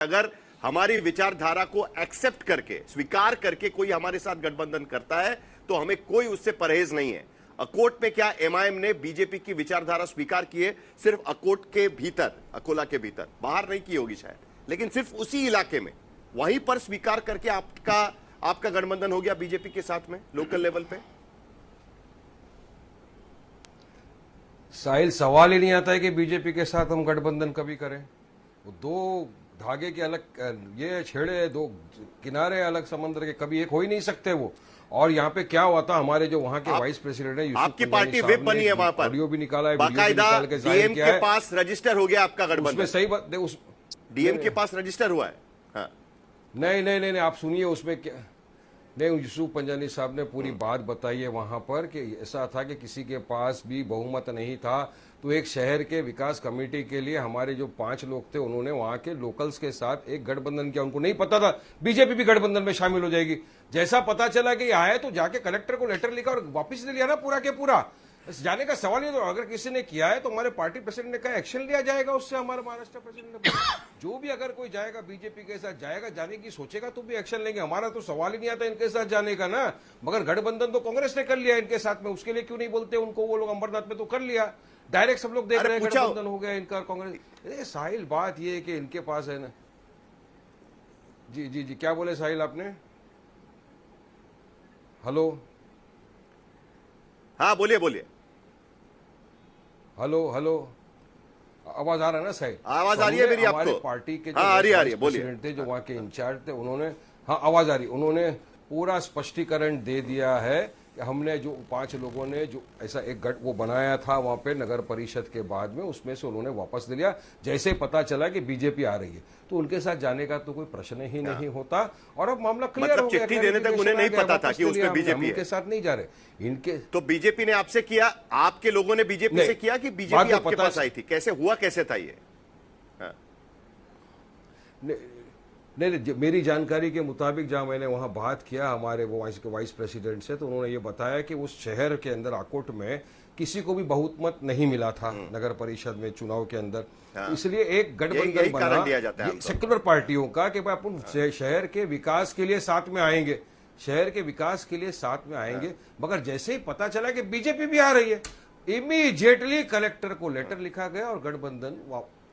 अगर हमारी विचारधारा को एक्सेप्ट करके, स्वीकार करके कोई हमारे साथ गठबंधन करता है तो हमें कोई उससे परहेज नहीं है। अकोट में क्या एमआईएम ने बीजेपी की विचारधारा स्वीकार की है? सिर्फ अकोट के भीतर, अकोला के भीतर, बाहर नहीं की होगी शायद, लेकिन सिर्फ उसी इलाके में, वहीं पर स्वीकार करके आपका गठबंधन हो गया बीजेपी के साथ में लोकल लेवल पे। साहिल, सवाल ही नहीं आता है कि बीजेपी के साथ हम गठबंधन कभी करें। वो दो धागे के अलग ये छेड़े, दो किनारे अलग समंदर के, कभी एक हो ही नहीं सकते वो। और यहाँ पे क्या हुआ था, हमारे जो वहाँ के वाइस प्रेसिडेंट है आपकी पार्टी विप बनी है वहां पर, ऑडियो भी निकाला है, बाकायदा डीएम के पास रजिस्टर हो गया आपका गठबंधन। सही बात, उस डीएम के पास रजिस्टर हुआ है। हाँ। नहीं, आप सुनिए उसमें क्या। नहीं, यूसुफ पंजानी साहब ने पूरी बात बताई है वहां पर कि ऐसा था कि किसी के पास भी बहुमत नहीं था, तो एक शहर के विकास कमेटी के लिए हमारे जो 5 लोग थे उन्होंने वहां के लोकल्स के साथ एक गठबंधन किया। उनको नहीं पता था बीजेपी भी गठबंधन में शामिल हो जाएगी। जैसा पता चला कि आया तो जाके कलेक्टर को लेटर लिखा और वापिस ले लिया ना पूरा के पूरा। जाने का सवाल ही, तो अगर किसी ने किया है तो हमारे पार्टी प्रेसिडेंट ने कहा एक्शन लिया जाएगा उससे। हमारे महाराष्ट्र प्रेसिडेंट ने जो भी अगर कोई जाएगा बीजेपी के साथ जाएगा, जाने की सोचेगा तो भी एक्शन लेंगे। हमारा तो सवाल ही नहीं आता इनके साथ जाने का ना। मगर गठबंधन तो कांग्रेस ने कर लिया इनके साथ में, उसके लिए क्यों नहीं बोलते उनको? वो लोग अमरनाथ में तो कर लिया डायरेक्ट, सब लोग देख रहे हैं गठबंधन हो गया इनका कांग्रेस। साहिल, बात ये है कि इनके पास है ना। जी, क्या बोले साहिल आपने? हेलो, हाँ बोलिए। हेलो, आवाज आ रहा है ना साहिल? आवाज आ रही है मेरी आपको? हमारे पार्टी के जो आ रही है, बोलिए। थे जो वहाँ के इंचार्ज थे, उन्होंने, हाँ आवाज आ रही, उन्होंने पूरा स्पष्टीकरण दे दिया है कि हमने जो 5 लोगों ने जो ऐसा एक गठ वो बनाया था वहां पे नगर परिषद के बाद में, उसमें से उन्होंने वापस ले लिया जैसे पता चला कि बीजेपी आ रही है। तो उनके साथ जाने का तो कोई प्रश्न ही नहीं होता। और अब मामला क्लियर हो गया। चिट्ठी देने तक उन्हें नहीं पता था कि उसमें बीजेपी है। इनके साथ नहीं जा रहे इनके। तो बीजेपी ने आपसे किया, आपके लोगों ने बीजेपी से किया कि बीजेपी आपके पास आई थी? कैसे हुआ, कैसे था ये? नहीं, मेरी जानकारी के मुताबिक जहां मैंने वहां बात किया हमारे वो वाइस प्रेसिडेंट से, तो उन्होंने ये बताया कि उस शहर के अंदर आकोट में किसी को भी बहुमत नहीं मिला था नगर परिषद में चुनाव के अंदर। तो इसलिए एक गठबंधन बना सेक्युलर पार्टियों का कि भाई अपन शहर के विकास के लिए साथ में आएंगे, शहर के विकास के लिए साथ में आएंगे। मगर जैसे ही पता चला कि बीजेपी भी आ रही है, इमीडिएटली कलेक्टर को लेटर लिखा गया और गठबंधन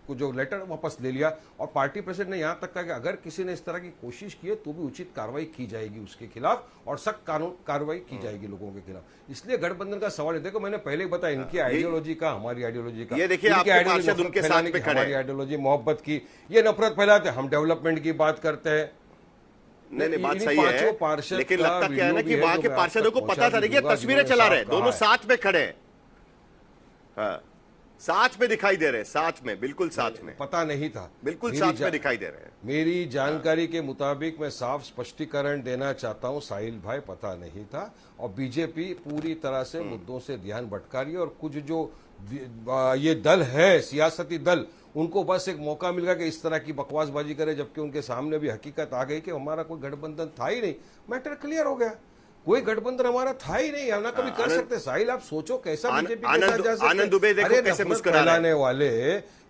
को जो लेटर वापस ले लिया। और पार्टी प्रेसिडेंट ने यहां तक कहा कि अगर किसी ने इस तरह की कोशिश की है तो भी उचित कार्रवाई की जाएगी उसके खिलाफ, और सख्त कानून कार्रवाई की जाएगी लोगों के खिलाफ। इसलिए गठबंधन का सवाल है। देखो, मैंने पहले ही बताया इनकी आइडियोलॉजी का, हमारी आइडियोलॉजी का। ये देखिए, आपके पार्षद उनके साथ में खड़े हैं। हमारी आइडियोलॉजी मोहब्बत की, ये नफरत फैलाते हैं। हम डेवलपमेंट की बात करते हैं। नहीं, बात सही है, लेकिन लगता क्या है ना कि वहां के पार्षदों को पता था कि तस्वीरें चला रहे हैं, दोनों साथ में खड़े हैं, साथ में दिखाई दे रहे हैं, साथ में, बिल्कुल साथ में। पता नहीं था, बिल्कुल साथ में दिखाई दे रहे हैं। मेरी जानकारी के मुताबिक मैं साफ स्पष्टीकरण देना चाहता हूं साहिल भाई, पता नहीं था। और बीजेपी पूरी तरह से मुद्दों से ध्यान भटका रही है। और कुछ जो ये दल है, सियासती दल, उनको बस एक मौका मिल गया कि इस तरह की बकवासबाजी करे, जबकि उनके सामने भी हकीकत आ गई कि हमारा कोई गठबंधन था ही नहीं। मैटर क्लियर हो गया, कोई गठबंधन हमारा था ही नहीं, हम ना कभी कर सकते। साहिल, आप सोचो कैसा बीजेपी के साथ जा सकते। आनंद दुबे देखो कैसे मुस्कुरा फैलाने वाले,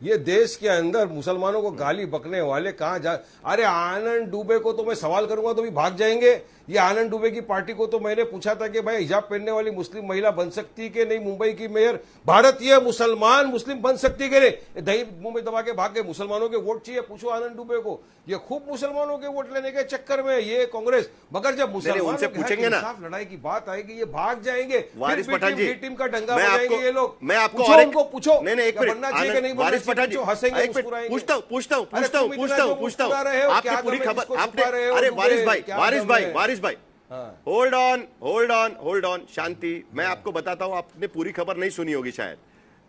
ये देश के अंदर मुसलमानों को गाली बकने वाले कहां जा। अरे आनंद दुबे को तो मैं सवाल करूंगा तो भी भाग जाएंगे। ये आनंद दुबे की पार्टी को तो मैंने पूछा था कि भाई हिजाब पहनने वाली मुस्लिम महिला बन सकती कि नहीं? मुंबई की मेयर भारतीय मुसलमान मुस्लिम बन सकती कि नहीं? दही मुंह में दबा के भाग गए। मुसलमानों के वोट चाहिए, पूछो आनंद दुबे को। ये खूब मुसलमानों के वोट लेने के चक्कर में ये कांग्रेस, मगर जब मुसलमानों से पूछेंगे ना, लड़ाई की बात आएगी, ये भाग जाएंगे। वारिस पठान जी, टीम का डंगा बजाएंगे ये लोग। मैं आपको उनको पूछो, नहीं, एक मिनट, वारिस पठान जी, पूछता हूं आपकी पूरी खबर आपने। अरे वारिस भाई, होल्ड ऑन, शांति। मैं आपको बताता हूं, आपने पूरी खबर नहीं सुनी होगी शायद।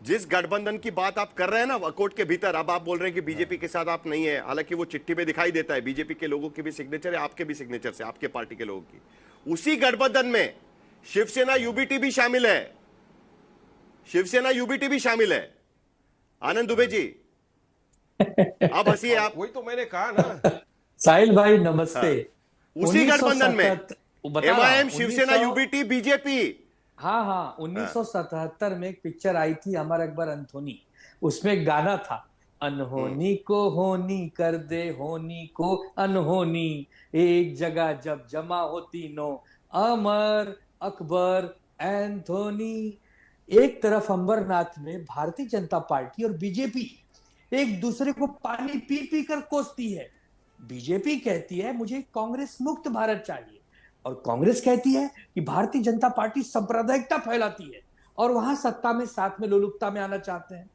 जिस गठबंधन की बात आप कर रहे हैं ना अकोट के भीतर, अब आप बोल रहे हैं कि बीजेपी के साथ आप नहीं है, हालांकि वो चिट्ठी पे दिखाई देता है बीजेपी के लोगों की भी सिग्नेचर है, आपके भी सिग्नेचर से, आपके पार्टी के लोगों की। उसी गठबंधन में शिवसेना यूबीटी भी शामिल है, शिवसेना यूबीटी भी शामिल है। आनंद दुबे जी, अब हंसिए आप। वही तो मैंने कहा ना साहिल भाई, नमस्ते। उसी गठबंधन में एमआईएम, शिवसेना, यूबीटी, बीजेपी। हाँ, 1977 में एक पिक्चर आई थी, अमर अकबर अंथोनी, उसमें एक गाना था अनहोनी को होनी कर दे, होनी को अनहोनी, एक जगह जब जमा हो तीनों, अमर, अकबर, एंथोनी। एक तरफ अंबरनाथ में भारतीय जनता पार्टी और बीजेपी एक दूसरे को पानी पी पी कर कोसती है। बीजेपी कहती है मुझे कांग्रेस मुक्त भारत चाहिए, और कांग्रेस कहती है कि भारतीय जनता पार्टी सांप्रदायिकता फैलाती है, और वहां सत्ता में साथ में लोलुपता में आना चाहते हैं।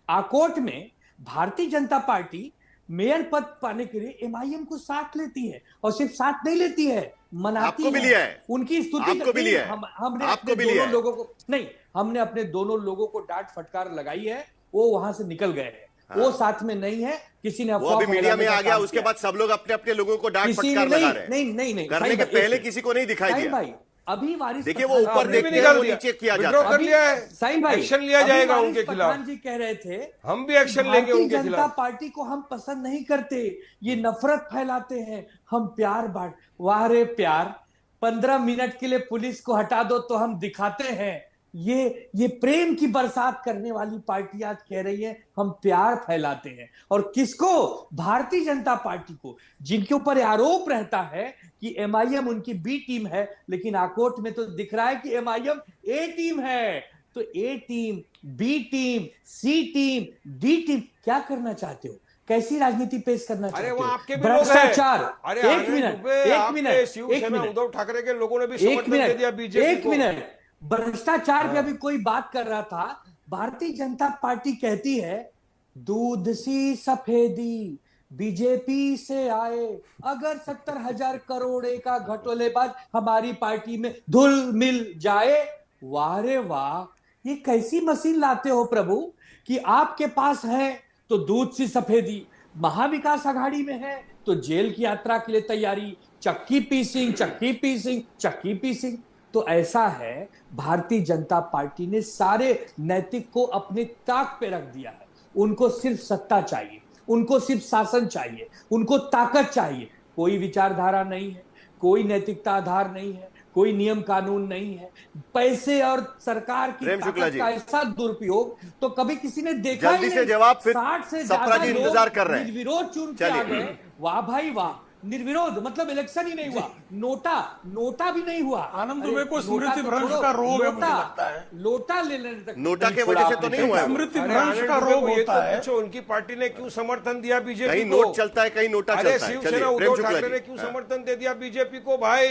आकोट में भारतीय जनता पार्टी मेयर पद पाने के लिए एमआईएम को साथ लेती है, और सिर्फ साथ नहीं लेती है, मनाती आपको भी लिया है, उनकी स्तुति आपको भी लिया है, हमने आपको अपने भी लिया दोनों है। लोगों को नहीं, हमने अपने दोनों लोगों को डांट फटकार लगाई है, वो वहां से निकल गए हैं। वो साथ में नहीं है, किसी ने वो अभी मीडिया में आ गया, उसके बाद सब लोग अपने अपने लोगों को डांट फटकार लगा रहे हैं। नहीं करने के पहले किसी को नहीं दिखाई दिया। भाई अभी वारिस देखिए वो पठान- ऊपर आपने भी देखते हैं, निकाल वो दिया, नीचे किया विड्रॉ जाता है। कर लिया है, साईं भाई, एक्शन लिया अभी जाएगा वारिस उनके खिलाफ। पठान जी कह रहे थे हम भी एक्शन लेंगे भारतीय उनके जनता खिलाफ। पार्टी को हम पसंद नहीं करते, ये नफरत फैलाते हैं, हम प्यार बांट। वाह रे प्यार, 15 मिनट के लिए पुलिस को हटा दो तो हम दिखाते हैं। ये प्रेम की बरसात करने वाली पार्टी आज कह रही है हम प्यार फैलाते हैं, और किसको? भारतीय जनता पार्टी को, जिनके ऊपर आरोप रहता है कि एमआईएम उनकी बी टीम है, लेकिन आकोट में तो दिख रहा है कि एमआईएम ए टीम है। तो ए टीम, बी टीम, सी टीम, डी टीम, क्या करना चाहते हो? कैसी राजनीति पेश करना चाहते अरे हो? वहाँ आपके भी लोग हैं। भ्रष्टाचार। अरे एक आनंद मिनट, दुबे, एक आपके मिनट, एक शिवसेना मिनट, उद्धव ठाकरे के लोगों ने भी एक समर्थन दे दिया मिनट, बीजेपी एक को। मिनट। भ्रष्टाचार पे अभी कोई बात कर रहा था। भारतीय जनता पार्टी कहती है दूध सी सफेदी बीजेपी से आए, अगर 70,000 करोड़ का घटोलेबाज हमारी पार्टी में धुल मिल जाए। वाह रे वाह, ये कैसी मशीन लाते हो प्रभु कि आपके पास है तो दूध सी सफेदी, महाविकास आघाड़ी में है तो जेल की यात्रा के लिए तैयारी, चक्की पीसिंग, चक्की पीसिंग, चक्की पीसिंग। तो ऐसा है, भारतीय जनता पार्टी ने सारे नैतिक को अपने ताक पे रख दिया है। उनको सिर्फ सत्ता चाहिए, उनको सिर्फ शासन चाहिए, उनको ताकत चाहिए। कोई विचारधारा नहीं है, कोई नैतिकता आधार नहीं है, कोई नियम कानून नहीं है। पैसे और सरकार की प्रेम शुक्ला ताकत जी, का ऐसा दुरुपयोग तो कभी किसी ने देखा ही जल्दी नहीं। से जवाब, फिर 60 से सप्रा ज्यादा जी लोग इंतजार कर रहे हैं। निर्विरोध चुन के आ चलिए। गए। वाह भाई वाह, निर्विरोध मतलब इलेक्शन ही नहीं हुआ, नोटा भी नहीं हुआ। आनंद अरे दुबे को नोटा स्मृति तो भ्रंश छोड़ो, का रोग है, मुझे नोटा- लगता है। नोटा ले लेने तक नोटा के छोड़ा वजह से तो आपने। नहीं हुआ है वो। स्मृति अरे भ्रंश आनंद का दुबे रोग को ये होता तो है। पूछो, उनकी पार्टी ने क्यों समर्थन दिया बीजेपी कहीं को? नोट चलता है, कहीं नोटा अरे चलता है। चलिए शिवसेना प्रेम उद्धव शुक्ला ठाकरे ने जी, क्यों हाँ। समर्थन दे दिया बीजेपी को? भाई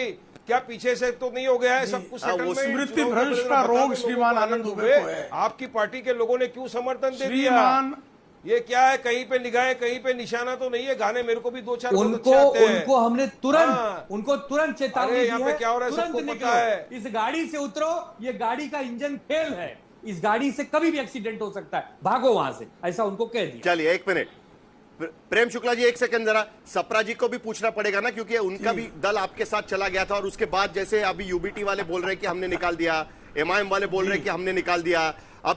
क्या पीछे से तो नहीं हो गया है सब कुछ हाँ, वो सेटलमेंट? स्मृति चुनाव के भ्रंश पहले का बता दो रोग लोगों को, श्रीमान आनंद दुबे को है। आपकी पार्टी के लोगों ने क्यों समर्थन दे दिया? श्रीमान, ये क्या है, कहीं पे निगाहें कहीं पे निशाना तो नहीं है? गाने मेरे को भी दो चार बहुत उनको अच्छे आते हैं। उनको हमने हाँ। तुरंत चेतावनी अरे दी यहाँ पे है, क्या हो रहा है तुरंत सबको निकलो, पता है। इस गाड़ी से उतरो, ये गाड़ी का इंजन फेल है, इस गाड़ी से कभी भी एक्सीडेंट हो सकता है, भागो वहां से, ऐसा उनको कह दिया। चलिए एक मिनट, प्रेम शुक्ला जी एक सेकंड जरा, सप्रा जी को भी पूछना पड़ेगा ना, क्योंकि उनका भी दल आपके साथ चला गया था, और उसके बाद जैसे अभी यूबीटी वाले बोल रहे हैं कि हमने निकाल दिया, एमआईएम वाले बोल रहे हैं कि हमने निकाल दिया, अब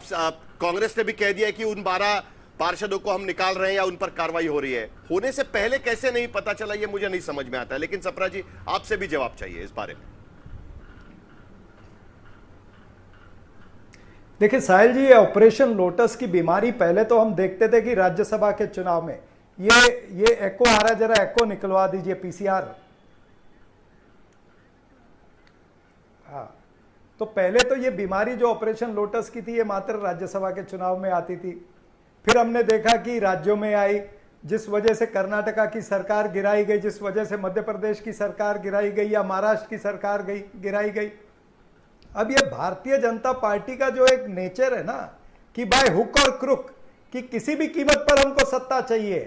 कांग्रेस ने भी कह दिया कि उन 12 पार्षदों को हम निकाल रहे हैं या उन पर कार्रवाई हो रही है। होने से पहले कैसे नहीं पता चला, ये मुझे नहीं समझ में आता है। लेकिन सप्रा जी आपसे भी जवाब चाहिए इस बारे में। देखिए साहिल जी, ये ऑपरेशन लोटस की बीमारी पहले तो हम देखते थे कि राज्यसभा के चुनाव में ये एको आ रहा है, जरा एको निकलवा दीजिए, पीसीआर। हाँ, तो पहले तो ये बीमारी जो ऑपरेशन लोटस की थी, ये मात्र राज्यसभा के चुनाव में आती थी। फिर हमने देखा कि राज्यों में आई, जिस वजह से कर्नाटका की सरकार गिराई गई, जिस वजह से मध्य प्रदेश की सरकार गिराई गई या महाराष्ट्र की सरकार गिराई गई। अब ये भारतीय जनता पार्टी का जो एक नेचर है ना कि बाय हुक और क्रुक, कि किसी भी कीमत पर हमको सत्ता चाहिए,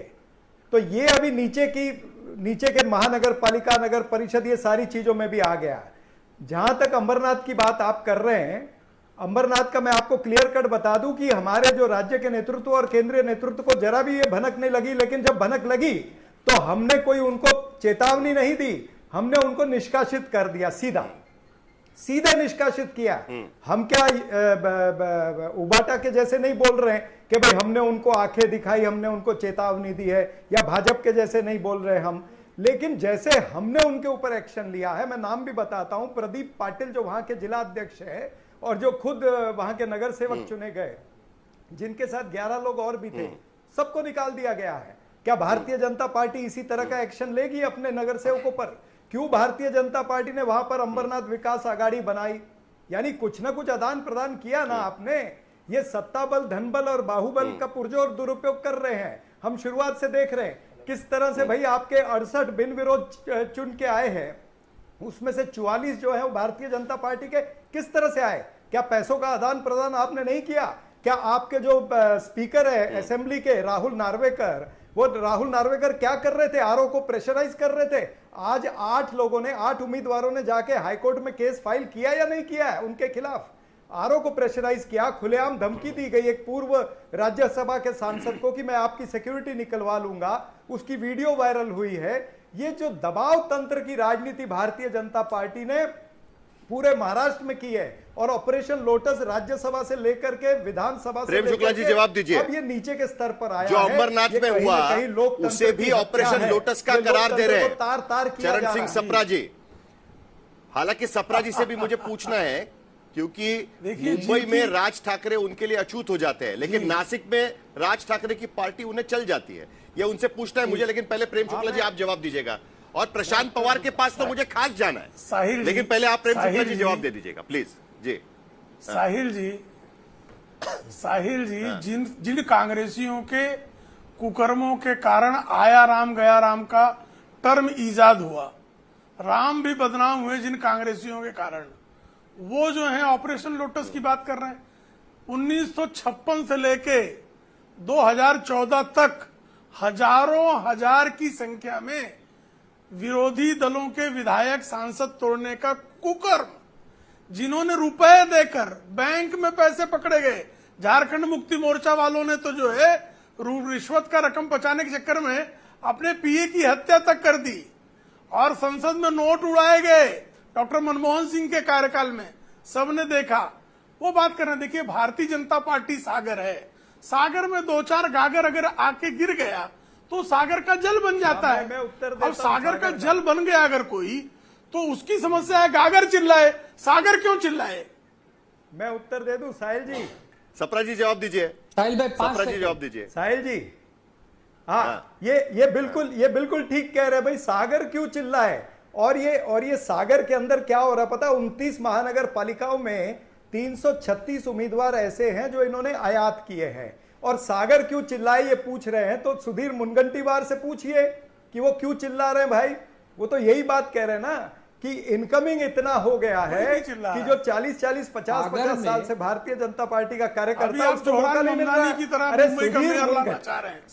तो ये अभी नीचे के महानगर पालिका, नगर परिषद, ये सारी चीजों में भी आ गया। जहां तक अंबरनाथ की बात आप कर रहे हैं, अंबरनाथ का मैं आपको क्लियर कट बता दूं कि हमारे जो राज्य के नेतृत्व और केंद्रीय नेतृत्व को जरा भी ये भनक नहीं लगी, लेकिन जब भनक लगी तो हमने कोई उनको चेतावनी नहीं दी, हमने उनको निष्कासित कर दिया, सीधे निष्कासित किया। हम क्या उबाटा के जैसे नहीं बोल रहे हैं कि भाई हमने उनको आंखें दिखाई, हमने उनको चेतावनी दी है, या भाजपा के जैसे नहीं बोल रहे हम, लेकिन जैसे हमने उनके ऊपर एक्शन लिया है। मैं नाम भी बताता हूं, प्रदीप पाटिल जो वहां के जिला अध्यक्ष है और जो खुद वहां के नगर सेवक चुने गए, जिनके साथ 11 लोग और भी थे, सबको निकाल दिया गया है। क्या भारतीय जनता पार्टी इसी तरह का एक्शन लेगी अपने नगर सेवकों पर? क्यों भारतीय जनता पार्टी ने वहां पर अंबरनाथ विकास आघाड़ी बनाई? यानी कुछ ना कुछ आदान प्रदान किया ना आपने। ये सत्ता बल, धन बल और बाहुबल का पुरजोर दुरुपयोग कर रहे हैं। हम शुरुआत से देख रहे हैं किस तरह से भाई आपके 68 बिन विरोध चुन के आए हैं, उसमें से 44 जो है वो भारतीय जनता पार्टी के किस तरह से आए? क्या पैसों का आदान प्रदान आपने नहीं किया? क्या आपके जो स्पीकर है असेंबली के राहुल नार्वेकर, वो राहुल नार्वेकर क्या कर रहे थे? आरओ को प्रेशराइज कर रहे थे। आज 8 लोगों ने, 8 उम्मीदवारों ने जाके हाईकोर्ट में केस फाइल किया या नहीं किया है उनके खिलाफ? आरओ को प्रेशराइज किया, खुलेआम धमकी दी गई एक पूर्व राज्यसभा के सांसद को कि मैं आपकी सिक्योरिटी निकलवा लूंगा, उसकी वीडियो वायरल हुई है। ये जो दबाव तंत्र की राजनीति भारतीय जनता पार्टी ने पूरे महाराष्ट्र में की है, और ऑपरेशन लोटस राज्यसभा से लेकर के विधानसभा से प्रेम शुक्ला जी जवाब दीजिए। अब ये नीचे के स्तर पर आया जो है। अंबरनाथ ये में कहीं हुआ ना कहीं लोकतंत्र उसे की भी हत्या ऑपरेशन है। लोटस का ये करार दे रहे लोकतंत्र को हैं तार किया जा चरण रहा सिंह है। सप्रा जी। हालांकि सप्रा जी से भी मुझे पूछना है, क्योंकि मुंबई में राज ठाकरे उनके लिए अछूत हो जाते हैं, लेकिन नासिक में राज ठाकरे की पार्टी उन्हें चल जाती है। ये उनसे पूछना है मुझे, लेकिन पहले प्रेम शुक्ला जी आप जवाब दीजिएगा। और प्रशांत पवार के पास तो मुझे खास जाना है, साहिल लेकिन जी, पहले आप प्रेम शुक्ला साहिल जी जी, जवाब दे दीजिएगा प्लीज जी। साहिल जी जिन कांग्रेसियों के कुकर्मों के कारण आया राम गया राम का टर्म ईजाद हुआ, राम भी बदनाम हुए जिन कांग्रेसियों के कारण, वो जो है ऑपरेशन लोटस की बात कर रहे हैं। 1956 से लेके 2014 तक हजारों हजार की संख्या में विरोधी दलों के विधायक सांसद तोड़ने का कुकर्म, जिन्होंने रुपए देकर बैंक में पैसे पकड़े गए। झारखंड मुक्ति मोर्चा वालों ने तो जो है रिश्वत का रकम बचाने के चक्कर में अपने पीए की हत्या तक कर दी, और संसद में नोट उड़ाए गए डॉक्टर मनमोहन सिंह के कार्यकाल में, सबने देखा। वो बात करना, देखिए भारतीय जनता पार्टी सागर है, सागर में 2-4 गागर अगर आके गिर गया तो सागर का जल बन जाता है। मैं उत्तर देता अब सागर हूं का जल बन गया अगर कोई, तो उसकी समस्या है गागर चिल्लाए, सागर क्यों चिल्लाए? मैं उत्तर दे दूं साहिल जी? सप्रा जी जवाब दीजिए। साहिल भाई 5 सप्रा जी सेकंड। जवाब दीजिए। साहिल जी, हाँ, ये बिल्कुल ठीक कह रहे हैं भाई, सागर क्यों चिल्ला है? और ये सागर के अंदर क्या हो रहा पता है? 29 महानगर पालिकाओं में 336 उम्मीदवार ऐसे हैं जो इन्होंने आयात किए हैं, और सागर क्यों चिल्लाए ये पूछ रहे हैं तो सुधीर मुनगंटीवार से पूछिए कि वो क्यों चिल्ला रहे हैं भाई। वो तो यही बात कह रहे हैं ना कि इनकमिंग इतना हो गया है कि जो 40-40, 50-50 साल से भारतीय जनता पार्टी का कार्यकर्ता, उसको मौका नहीं मिल रहा है। की तरह अरे मुंबई का सुधीर मेयर लाना मुनगंटीवार, चाह रहे हैं।